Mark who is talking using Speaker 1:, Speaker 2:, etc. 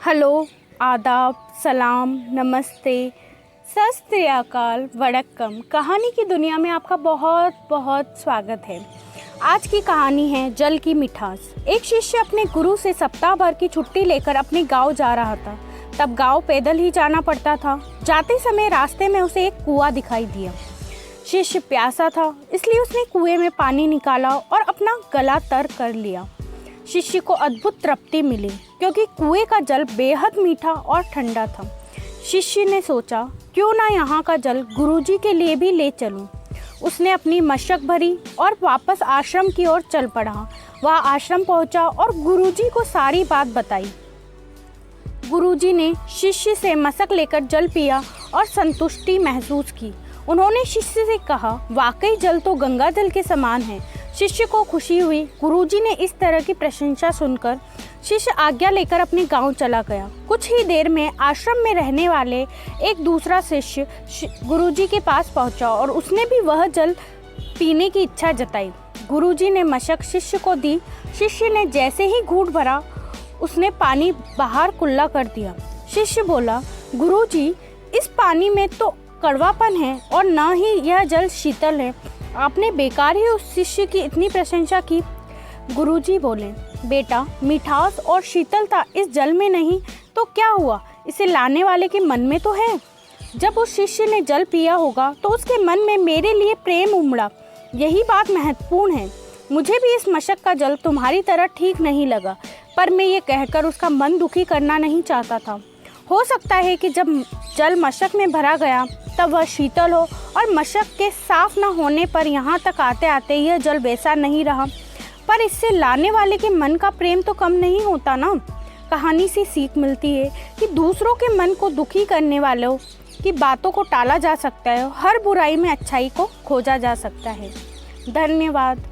Speaker 1: Hello, आदाब, सलाम, नमस्ते, सत श्री अकाल, वड़क्कम। कहानी की दुनिया में आपका बहुत बहुत स्वागत है। आज की कहानी है जल की मिठास। एक शिष्य अपने गुरु से सप्ताह भर की छुट्टी लेकर अपने गांव जा रहा था। तब गांव पैदल ही जाना पड़ता था। जाते समय रास्ते में उसे एक कुआं दिखाई दिया। शिष्य प्यासा था, इसलिए उसने कुएं में पानी निकाला और अपना गला तर कर लिया। शिष्य को अद्भुत तृप्ति मिली क्योंकि कुएं का जल बेहद मीठा और ठंडा था। शिष्य ने सोचा, क्यों ना यहाँ का जल गुरुजी के लिए भी ले चलूं। उसने अपनी मशक भरी और वापस आश्रम की ओर चल पड़ा। वह आश्रम पहुंचा और गुरुजी को सारी बात बताई। गुरुजी ने शिष्य से मशक लेकर जल पिया और संतुष्टि महसूस की। उन्होंने शिष्य से कहा, वाकई जल तो गंगा जल के समान है। शिष्य को खुशी हुई। गुरुजी ने इस तरह की प्रशंसा सुनकर शिष्य आज्ञा लेकर अपने गांव चला गया। कुछ ही देर में आश्रम में रहने वाले एक दूसरा शिष्य गुरुजी के पास पहुंचा और उसने भी वह जल पीने की इच्छा जताई। गुरुजी ने मशक शिष्य को दी। शिष्य ने जैसे ही घूंट भरा, उसने पानी बाहर कुल्ला कर दिया। शिष्य बोला, गुरुजी, इस पानी में तो कड़वापन है और न ही यह जल शीतल है। आपने बेकार ही उस शिष्य की इतनी प्रशंसा की। गुरुजी बोले, बेटा, मिठास और शीतलता इस जल में नहीं तो क्या हुआ, इसे लाने वाले के मन में तो है। जब उस शिष्य ने जल पिया होगा तो उसके मन में मेरे लिए प्रेम उमड़ा। यही बात महत्वपूर्ण है। मुझे भी इस मशक का जल तुम्हारी तरह ठीक नहीं लगा, पर मैं ये कहकर उसका मन दुखी करना नहीं चाहता था। हो सकता है कि जब जल मशक में भरा गया तब वह शीतल हो और मशक के साफ न होने पर यहाँ तक आते आते यह जल वैसा नहीं रहा। पर इससे लाने वाले के मन का प्रेम तो कम नहीं होता ना। कहानी से सीख मिलती है कि दूसरों के मन को दुखी करने वालों की बातों को टाला जा सकता है। हर बुराई में अच्छाई को खोजा जा सकता है। धन्यवाद।